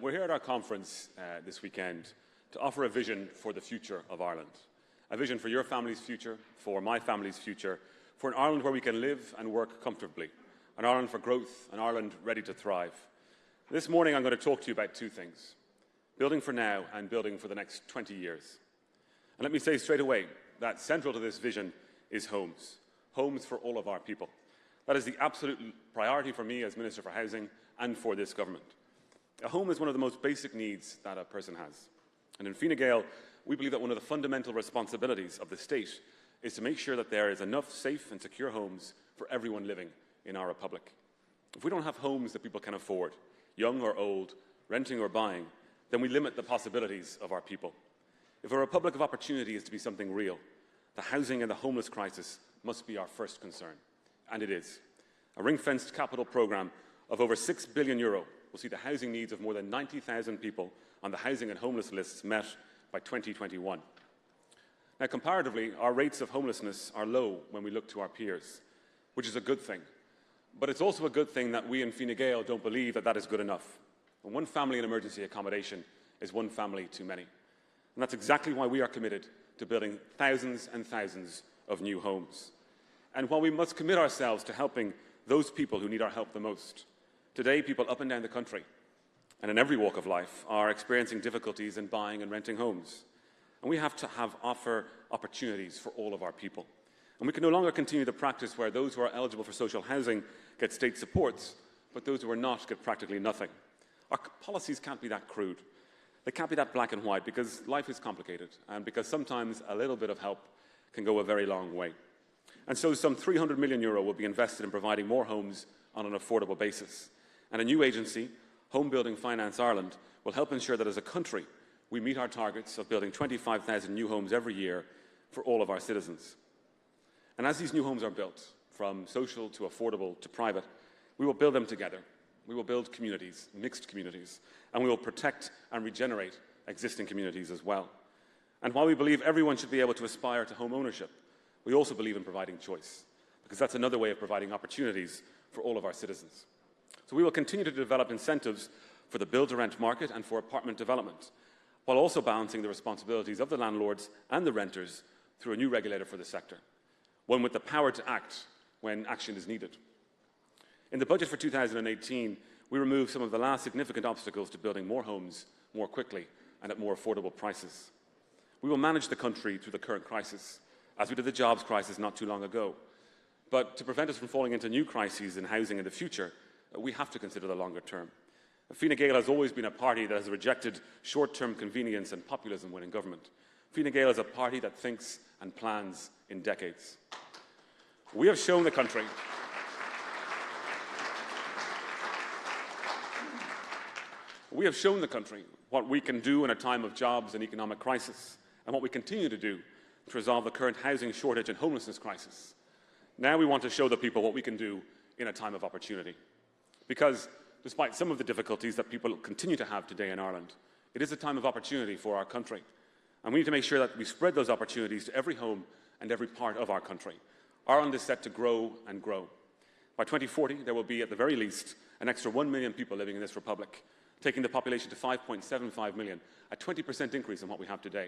We're here at our conference this weekend to offer a vision for the future of Ireland. A vision for your family's future, for my family's future, for an Ireland where we can live and work comfortably, an Ireland for growth, an Ireland ready to thrive. This morning I'm going to talk to you about two things: building for now and building for the next 20 years. And let me say straight away that central to this vision is homes. Homes for all of our people. That is the absolute priority for me as Minister for Housing and for this government. A home is one of the most basic needs that a person has. And in Fine Gael, we believe that one of the fundamental responsibilities of the state is to make sure that there is enough safe and secure homes for everyone living in our republic. If we don't have homes that people can afford, young or old, renting or buying, then we limit the possibilities of our people. If a republic of opportunity is to be something real, the housing and the homeless crisis must be our first concern. And it is. A ring-fenced capital programme of over €6 billion will see the housing needs of more than 90,000 people on the housing and homeless lists met by 2021. Now, comparatively, our rates of homelessness are low when we look to our peers, which is a good thing. But it's also a good thing that we in Fine Gael don't believe that that is good enough. And one family in emergency accommodation is one family too many. And that's exactly why we are committed to building thousands and thousands of new homes. And while we must commit ourselves to helping those people who need our help the most, today people up and down the country and in every walk of life are experiencing difficulties in buying and renting homes. And we have to offer opportunities for all of our people. And we can no longer continue the practice where those who are eligible for social housing get state supports, but those who are not get practically nothing. Our policies can't be that crude. They can't be that black and white, because life is complicated and because sometimes a little bit of help can go a very long way. And so some €300 million will be invested in providing more homes on an affordable basis. And a new agency, Home Building Finance Ireland, will help ensure that as a country we meet our targets of building 25,000 new homes every year for all of our citizens. And as these new homes are built, from social to affordable to private, we will build them together. We will build communities, mixed communities, and we will protect and regenerate existing communities as well. And while we believe everyone should be able to aspire to home ownership, we also believe in providing choice, because that's another way of providing opportunities for all of our citizens. So we will continue to develop incentives for the build-to-rent market and for apartment development, while also balancing the responsibilities of the landlords and the renters through a new regulator for the sector, one with the power to act when action is needed. In the budget for 2018, we removed some of the last significant obstacles to building more homes more quickly and at more affordable prices. We will manage the country through the current crisis, as we did the jobs crisis not too long ago. But to prevent us from falling into new crises in housing in the future, we have to consider the longer term. Fine Gael has always been a party that has rejected short-term convenience and populism when in government. Fine Gael is a party that thinks and plans in decades. We have shown the country what we can do in a time of jobs and economic crisis, and what we continue to do to resolve the current housing shortage and homelessness crisis. Now we want to show the people what we can do in a time of opportunity. Because despite some of the difficulties that people continue to have today in Ireland, it is a time of opportunity for our country. And we need to make sure that we spread those opportunities to every home and every part of our country. Ireland is set to grow and grow. By 2040, there will be, at the very least, an extra 1 million people living in this republic, taking the population to 5.75 million, a 20% increase on what we have today.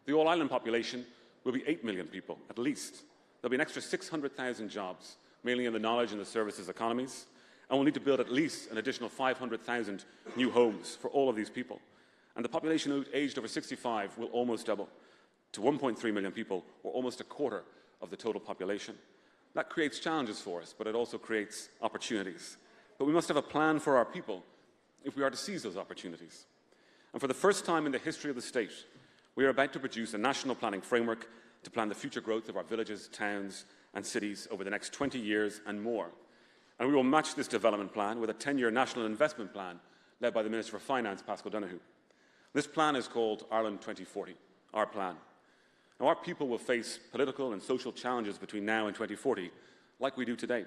The all-island population will be 8 million people, at least. There'll be an extra 600,000 jobs, mainly in the knowledge and the services economies, and we'll need to build at least an additional 500,000 new homes for all of these people. And the population aged over 65 will almost double to 1.3 million people, or almost a quarter of the total population. That creates challenges for us, but it also creates opportunities. But we must have a plan for our people if we are to seize those opportunities. And for the first time in the history of the state, we are about to produce a national planning framework to plan the future growth of our villages, towns and cities over the next 20 years and more. And we will match this development plan with a 10-year national investment plan led by the Minister for Finance, Paschal Donohoe. This plan is called Ireland 2040, our plan. Now, our people will face political and social challenges between now and 2040, like we do today.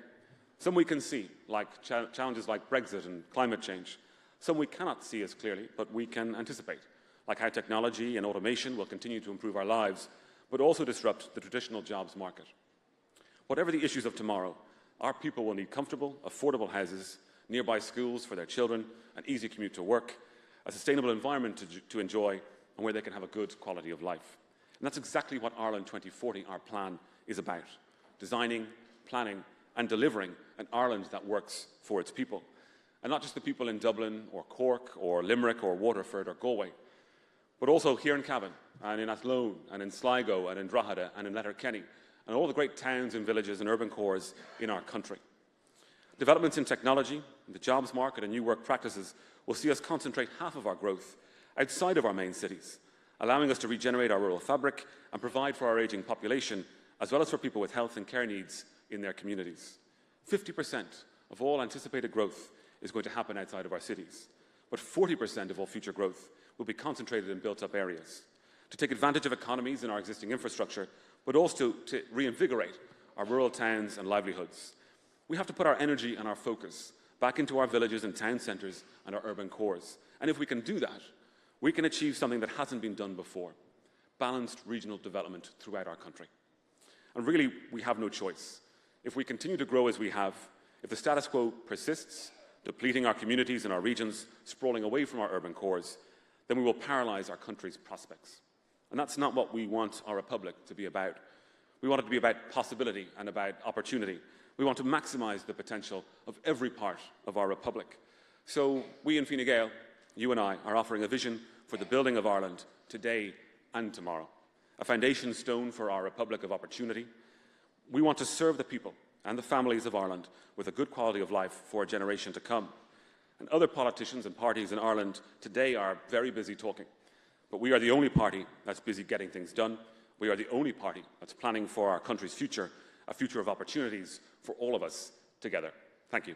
Some we can see, like challenges like Brexit and climate change. Some we cannot see as clearly, but we can anticipate, like how technology and automation will continue to improve our lives, but also disrupt the traditional jobs market. Whatever the issues of tomorrow, our people will need comfortable, affordable houses, nearby schools for their children, an easy commute to work, a sustainable environment to enjoy, and where they can have a good quality of life. And that's exactly what Ireland 2040, our plan, is about. Designing, planning, and delivering an Ireland that works for its people. And not just the people in Dublin, or Cork, or Limerick, or Waterford, or Galway, but also here in Cavan, and in Athlone, and in Sligo, and in Drogheda, and in Letterkenny, and all the great towns and villages and urban cores in our country. Developments in technology, the jobs market, and new work practices will see us concentrate half of our growth outside of our main cities, allowing us to regenerate our rural fabric and provide for our ageing population, as well as for people with health and care needs in their communities. 50% of all anticipated growth is going to happen outside of our cities, but 40% of all future growth will be concentrated in built-up areas to take advantage of economies in our existing infrastructure, but also to reinvigorate our rural towns and livelihoods. We have to put our energy and our focus back into our villages and town centres and our urban cores. And if we can do that, we can achieve something that hasn't been done before: balanced regional development throughout our country. And really, we have no choice. If we continue to grow as we have, if the status quo persists, depleting our communities and our regions, sprawling away from our urban cores, then we will paralyse our country's prospects. And that's not what we want our republic to be about. We want it to be about possibility and about opportunity. We want to maximise the potential of every part of our republic. So we in Fine Gael, you and I, are offering a vision for the building of Ireland today and tomorrow, a foundation stone for our republic of opportunity. We want to serve the people and the families of Ireland with a good quality of life for a generation to come. And other politicians and parties in Ireland today are very busy talking. But we are the only party that's busy getting things done. We are the only party that's planning for our country's future, a future of opportunities for all of us together. Thank you.